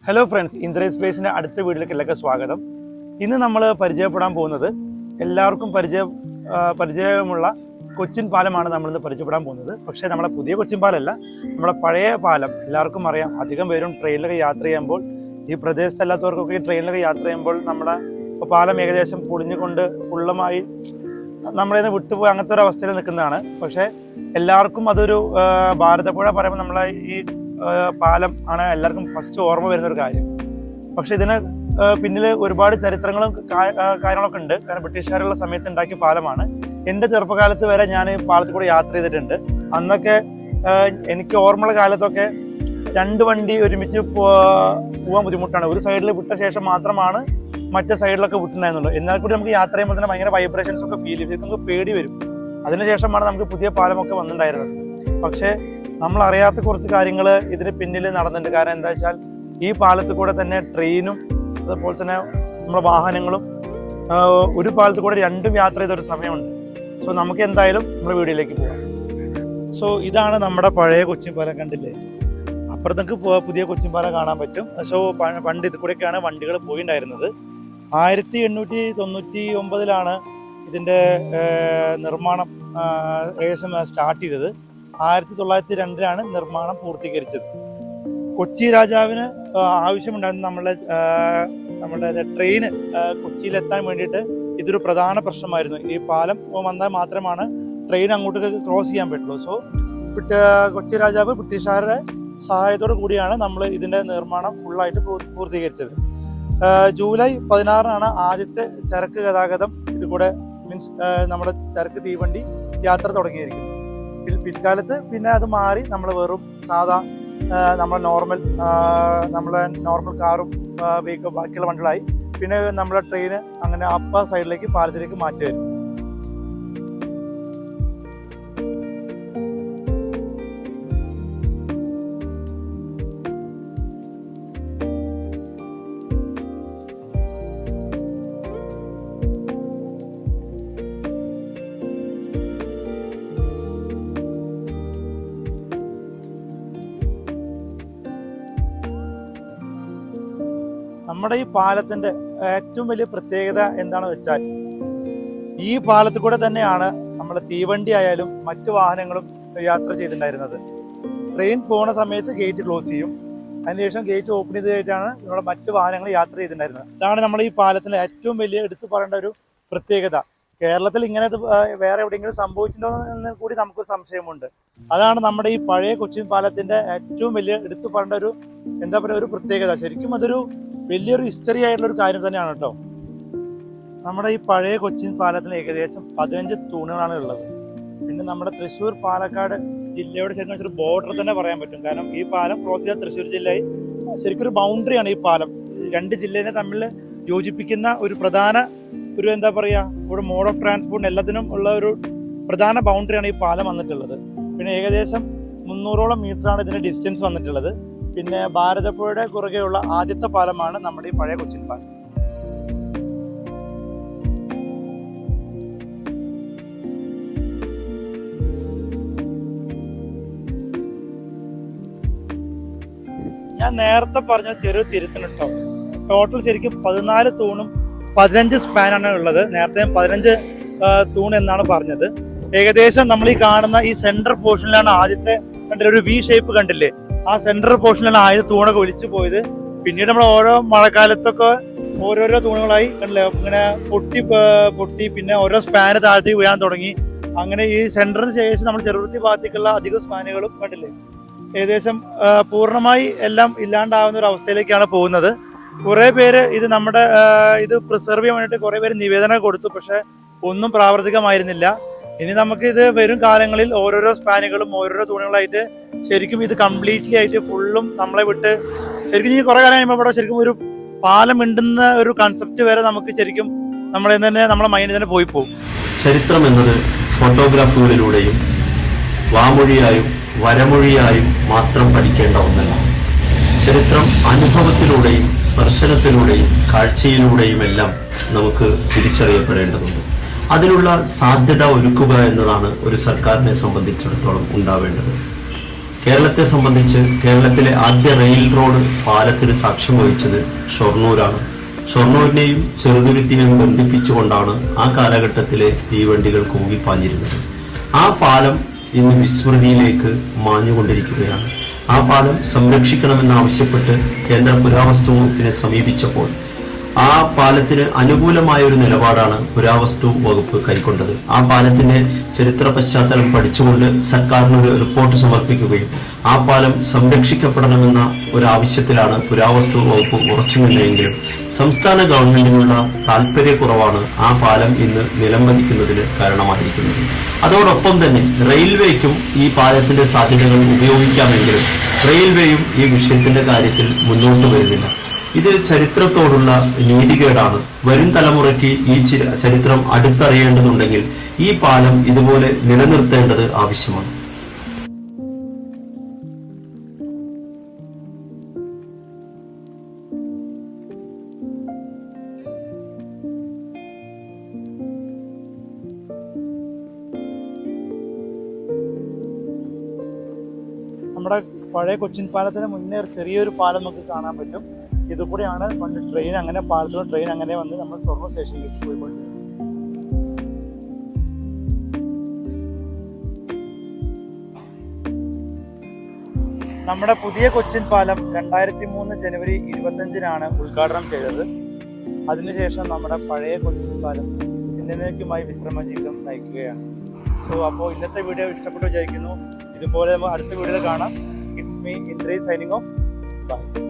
Hello friends, ഇന്ദ്രൈ സ്പേസിൻ്റെ അടുത്ത വീഡിയോയിലേക്ക് എല്ലാവർക്കും സ്വാഗതം. ഇന്ന് നമ്മൾ പരിചയപ്പെടാൻ പോകുന്നത് എല്ലാവർക്കും പരിചയമുള്ള കൊച്ചിൻ പാലമാണ് നമ്മളിന്ന് പരിചയപ്പെടാൻ പോകുന്നത്. പക്ഷേ നമ്മുടെ പുതിയ കൊച്ചിൻ പാലമല്ല, നമ്മുടെ പഴയ പാലം. എല്ലാവർക്കും അറിയാം, അധികം പേരും ട്രെയിനിലൊക്കെ യാത്ര ചെയ്യുമ്പോൾ, ഈ പ്രദേശത്തല്ലാത്തവർക്കൊക്കെ ഈ ട്രെയിനിലൊക്കെ യാത്ര ചെയ്യുമ്പോൾ നമ്മുടെ പാലം ഏകദേശം പൊളിഞ്ഞുകൊണ്ട് ഫുള്ളുമായി നമ്മളിൽ നിന്ന് വിട്ടുപോയി അങ്ങനത്തെ ഒരു അവസ്ഥയിൽ നിൽക്കുന്നതാണ്. പക്ഷേ എല്ലാവർക്കും അതൊരു ഭാരതപ്പുഴ പറയുമ്പോൾ നമ്മളെ ഈ പാലം ആണ് എല്ലാവർക്കും ഫസ്റ്റ് ഓർമ്മ വരുന്നൊരു കാര്യം. പക്ഷെ ഇതിന് പിന്നിൽ ഒരുപാട് ചരിത്രങ്ങളും കാര്യങ്ങളൊക്കെ ഉണ്ട്. കാരണം ബ്രിട്ടീഷുകാരുള്ള സമയത്ത് ഉണ്ടാക്കിയ പാലമാണ്. എൻ്റെ ചെറുപ്പകാലത്ത് വരെ ഞാൻ പാലത്തിൽ കൂടെ യാത്ര ചെയ്തിട്ടുണ്ട്. അന്നൊക്കെ എനിക്ക് ഓർമ്മയുള്ള കാലത്തൊക്കെ രണ്ട് വണ്ടി ഒരുമിച്ച് പോകാൻ ബുദ്ധിമുട്ടാണ്. ഒരു സൈഡിൽ വിട്ട ശേഷം മാത്രമാണ് മറ്റേ സൈഡിലൊക്കെ വിട്ടുണ്ടായിരുന്നുള്ളൂ. എന്നാൽ കൂടി നമുക്ക് യാത്ര ചെയ്യുമ്പോൾ തന്നെ ഭയങ്കര വൈബ്രേഷൻസ് ഒക്കെ ഫീൽ ചെയ്ത് നമുക്ക് പേടി വരും. അതിനുശേഷമാണ് നമുക്ക് പുതിയ പാലമൊക്കെ വന്നിട്ടുണ്ടായിരുന്നത്. പക്ഷേ നമ്മൾ അറിയാത്ത കുറച്ച് കാര്യങ്ങൾ ഇതിന് പിന്നിൽ നടന്നിട്ടുണ്ട്. കാരണം എന്താ വെച്ചാൽ ഈ പാലത്തിൽ കൂടെ തന്നെ ട്രെയിനും അതുപോലെ തന്നെ നമ്മുടെ വാഹനങ്ങളും ഒരു പാലത്തിൽ കൂടെ രണ്ടും യാത്ര ചെയ്തൊരു സമയമുണ്ട്. സോ നമുക്ക് എന്തായാലും നമ്മുടെ വീഡിയോയിലേക്ക് പോകാം. സോ ഇതാണ് നമ്മുടെ പഴയ കൊച്ചിൻ പാലം, കണ്ടില്ലേ? അപ്പുറത്തേക്ക് പുതിയ കൊച്ചിൻ പാലം കാണാൻ പറ്റും. സോ പണ്ട് ഇത് കൂടെയൊക്കെയാണ് വണ്ടികൾ പോയിട്ടുണ്ടായിരുന്നത്. 1899 ഇതിൻ്റെ നിർമ്മാണം ഏകദേശം സ്റ്റാർട്ട് ചെയ്തത്. 1902 നിർമ്മാണം പൂർത്തീകരിച്ചത്. കൊച്ചി രാജാവിന് ആവശ്യമുണ്ടായിരുന്നു നമ്മുടെ ട്രെയിന് കൊച്ചിയിലെത്താൻ വേണ്ടിയിട്ട്. ഇതൊരു പ്രധാന പ്രശ്നമായിരുന്നു. ഈ പാലം വന്നാൽ മാത്രമാണ് ട്രെയിൻ അങ്ങോട്ട് ക്രോസ് ചെയ്യാൻ പറ്റുള്ളൂ. സോ കൊച്ചി രാജാവ് ബ്രിട്ടീഷുകാരുടെ സഹായത്തോടു കൂടിയാണ് നമ്മൾ ഇതിൻ്റെ നിർമ്മാണം ഫുള്ളായിട്ട് പൂർത്തീകരിച്ചത്. ജൂലൈ 16 ആദ്യത്തെ ചരക്ക് ഗതാഗതം ഇത് കൂടെ മീൻസ് നമ്മുടെ ചരക്ക് തീവണ്ടി യാത്ര തുടങ്ങിയിരിക്കുന്നു. പിൽക്കാലത്ത് പിന്നെ അത് മാറി നമ്മൾ വെറും സാധാ നമ്മളെ നോർമൽ കാറും ബാക്കിയുള്ള വണ്ടികളായി. പിന്നെ നമ്മുടെ ട്രെയിന് അങ്ങനെ അപ്പർ സൈഡിലേക്ക് പാലത്തിലേക്ക് മാറ്റി വരും. നമ്മുടെ ഈ പാലത്തിന്റെ ഏറ്റവും വലിയ പ്രത്യേകത എന്താണെന്ന് വെച്ചാൽ, ഈ പാലത്തിൽ കൂടെ തന്നെയാണ് നമ്മുടെ തീവണ്ടി ആയാലും മറ്റു വാഹനങ്ങളും യാത്ര ചെയ്തിട്ടുണ്ടായിരുന്നത്. ട്രെയിൻ പോണ സമയത്ത് ഗേറ്റ് ക്ലോസ് ചെയ്യും. അതിനുശേഷം ഗേറ്റ് ഓപ്പൺ ചെയ്തിട്ടാണ് നമ്മുടെ മറ്റു വാഹനങ്ങൾ യാത്ര ചെയ്തിട്ടുണ്ടായിരുന്നത്. ഇതാണ് നമ്മുടെ ഈ പാലത്തിന്റെ ഏറ്റവും വലിയ എടുത്തു പറയേണ്ട ഒരു പ്രത്യേകത. കേരളത്തിൽ ഇങ്ങനെ വേറെ എവിടെയെങ്കിലും സംഭവിച്ചിട്ടുണ്ടോ എന്ന് കൂടി നമുക്കൊരു സംശയമുണ്ട്. അതാണ് നമ്മുടെ ഈ പഴയ കൊച്ചിൻ പാലത്തിന്റെ ഏറ്റവും വലിയ എടുത്തു പറയേണ്ട ഒരു ഒരു പ്രത്യേകത. ശരിക്കും അതൊരു വലിയൊരു ഹിസ്റ്ററി ആയിട്ടുള്ള ഒരു കാര്യം തന്നെയാണ് കേട്ടോ. നമ്മുടെ ഈ പഴയ കൊച്ചിൻ പാലത്തിന് ഏകദേശം 15 തൂണുകളാണ് ഉള്ളത്. പിന്നെ നമ്മുടെ തൃശ്ശൂർ പാലക്കാട് ജില്ലയോട് ശരിക്കും ഒരു ബോർഡർ തന്നെ പറയാൻ പറ്റും. കാരണം ഈ പാലം ക്രോസ് ചെയ്ത തൃശ്ശൂർ ജില്ലയിൽ ശരിക്കും ഒരു ബൗണ്ടറിയാണ് ഈ പാലം. രണ്ട് ജില്ലേനെ തമ്മിൽ യോജിപ്പിക്കുന്ന ഒരു പ്രധാന ഒരു മോഡ് ഓഫ് ട്രാൻസ്പോർട്ടിന് എല്ലാത്തിനും ഉള്ള ഒരു പ്രധാന ബൗണ്ടറിയാണ് ഈ പാലം വന്നിട്ടുള്ളത്. പിന്നെ ഏകദേശം 300ഓളം മീറ്ററാണ് ഇതിന്റെ ഡിസ്റ്റൻസ് വന്നിട്ടുള്ളത്. പിന്നെ ഭാരതപ്പുഴയുടെ കുറുകെയുള്ള ആദ്യത്തെ പാലമാണ് നമ്മുടെ ഈ പഴയ കൊച്ചിൻ പാലം. ഞാൻ നേരത്തെ പറഞ്ഞ ചെറിയ തിരുത്തണം കേട്ടോ. ടോട്ടൽ ശരിക്കും 14 തൂണും 15 സ്പാനാണ് ഉള്ളത്. നേരത്തെ 15 തൂൺ എന്നാണ് പറഞ്ഞത്. ഏകദേശം നമ്മൾ ഈ കാണുന്ന ഈ സെൻട്രൽ പോർഷനിലാണ് ആദ്യത്തെ ഒരു വി ഷേപ്പ് കണ്ടില്ലേ? ആ സെൻട്രൽ പോർഷനിലാണ് ആദ്യത്തെ തൂണൊക്കെ ഒലിച്ചു പോയത്. പിന്നീട് നമ്മൾ ഓരോ മഴക്കാലത്തൊക്കെ ഓരോരോ തൂണുകളായി കണ്ടില്ലേ ഇങ്ങനെ പൊട്ടി പിന്നെ ഓരോ സ്പാന് താഴ്ത്തി വീഴാൻ തുടങ്ങി. അങ്ങനെ ഈ സെൻറ്ററിന് ശേഷം നമ്മൾ ചെറുവൃത്തി ഭാഗത്തേക്കുള്ള അധിക സ്പാനുകളും കണ്ടില്ലേ ഏകദേശം പൂർണ്ണമായി എല്ലാം ഇല്ലാണ്ടാവുന്ന ഒരു അവസ്ഥയിലേക്കാണ് പോകുന്നത്. കുറേ പേര് ഇത് ഇത് പ്രിസർവ് ചെയ്യാൻ വേണ്ടിയിട്ട് കുറേ പേര് നിവേദനം കൊടുത്തു. പക്ഷെ ഒന്നും പ്രാവർത്തികമായിരുന്നില്ല. ഇനി നമുക്ക് ഇത് വരും കാലങ്ങളിൽ ഓരോരോ സ്പാനുകളും ഓരോരോ തൂണുകളായിട്ട് ശരിക്കും ഇത് കംപ്ലീറ്റ്ലി ആയിട്ട് ഫുള്ളും നമ്മളെ വിട്ട് ശരിക്കും ഈ കുറെ കാലം കഴിയുമ്പോൾ ഇവിടെ ശരിക്കും ഒരു പാലം ഉണ്ടെന്ന ഒരു കൺസെപ്റ്റ് വരെ നമുക്ക് ശരിക്കും നമ്മളെ മൈൻഡിൽ തന്നെ പോയി പോകും. ചരിത്രം എന്നത് ഫോട്ടോഗ്രാഫുകളിലൂടെയും വാമൊഴിയായും വരമൊഴിയായും മാത്രം പഠിക്കേണ്ട ഒന്നല്ല. ചരിത്രം അനുഭവത്തിലൂടെയും സ്പർശനത്തിലൂടെയും കാഴ്ചയിലൂടെയും എല്ലാം നമുക്ക് തിരിച്ചറിയപ്പെടേണ്ടതുണ്ട്. അതിനുള്ള സാധ്യത ഒരുക്കുക എന്നതാണ് ഒരു സർക്കാരിനെ സംബന്ധിച്ചിടത്തോളം ഉണ്ടാവേണ്ടത്. കേരളത്തെ സംബന്ധിച്ച് കേരളത്തിലെ ആദ്യ റെയിൽ റോഡ് പാലത്തിന് സാക്ഷ്യം വഹിച്ചത് ഷൊർണൂരാണ്. ഷൊർണൂരിനെയും ചെറുതുരുത്തിനെയും ബന്ധിപ്പിച്ചുകൊണ്ടാണ് ആ കാലഘട്ടത്തിലെ തീവണ്ടികൾ കൂകിപ്പാഞ്ഞിരുന്നത്. ആ പാലം ഇന്ന് വിസ്മൃതിയിലേക്ക് മാഞ്ഞുകൊണ്ടിരിക്കുകയാണ്. ആ പാലം സംരക്ഷിക്കണമെന്നാവശ്യപ്പെട്ട് കേന്ദ്ര പുരാവസ്തു വകുപ്പിനെ സമീപിച്ചപ്പോൾ ആ പാലത്തിന് അനുകൂലമായ ഒരു നിലപാടാണ് പുരാവസ്തു വകുപ്പ് കൈക്കൊണ്ടത്. ആ പാലത്തിന്റെ ചരിത്ര പശ്ചാത്തലം പഠിച്ചുകൊണ്ട് സർക്കാരിന് ഒരു റിപ്പോർട്ട് സമർപ്പിക്കുകയും ആ പാലം സംരക്ഷിക്കപ്പെടണമെന്ന ഒരു ആവശ്യത്തിലാണ് പുരാവസ്തു വകുപ്പ് ഉറച്ചുനിന്നെങ്കിലും സംസ്ഥാന ഗവൺമെന്റിനുള്ള താല്പര്യക്കുറവാണ് ആ പാലം ഇന്ന് നിലംപതിക്കുന്നതിന് കാരണമായിരിക്കുന്നത്. അതോടൊപ്പം തന്നെ റെയിൽവേക്കും ഈ പാലത്തിന്റെ സാധ്യതകൾ ഉപയോഗിക്കാമെങ്കിലും റെയിൽവേയും ഈ വിഷയത്തിന്റെ കാര്യത്തിൽ മുന്നോട്ട് വരുന്നില്ല. ഇത് ചരിത്രത്തോടുള്ള നീതികേടാണ്. വരും തലമുറയ്ക്ക് ഈ ചരിത്രം അടുത്തറിയേണ്ടതുണ്ടെങ്കിൽ ഈ പാലം ഇതുപോലെ നിലനിർത്തേണ്ടത് ആവശ്യമാണ്. നമ്മുടെ പഴയ കൊച്ചിൻ പാലത്തിന് മുന്നേ ചെറിയൊരു പാലം നമുക്ക് കാണാൻ പറ്റും. ഇതുകൂടെയാണ് പണ്ട് ട്രെയിൻ അങ്ങനെ പാലത്തോട് ട്രെയിൻ അങ്ങനെ വന്ന് നമ്മൾ ഷൊർണൂർ സ്റ്റേഷനിലേക്ക് പോയിക്കൊണ്ടിരുന്നത്. നമ്മുടെ പുതിയ കൊച്ചിൻ പാലം 2003 ജനുവരി 25-നാണ് ഉദ്ഘാടനം ചെയ്തത്. അതിനുശേഷം നമ്മുടെ പഴയ കൊച്ചിൻ പാലം എന്നേക്കുമായി വിശ്രമ ജീവിതം നയിക്കുകയാണ്. അപ്പോൾ ഇന്നത്തെ വീഡിയോ ഇഷ്ടപ്പെട്ടു വിചാരിക്കുന്നു. ഇതുപോലെ അടുത്ത വീഡിയോയിൽ കാണാം. It's me Indresh signing off. By.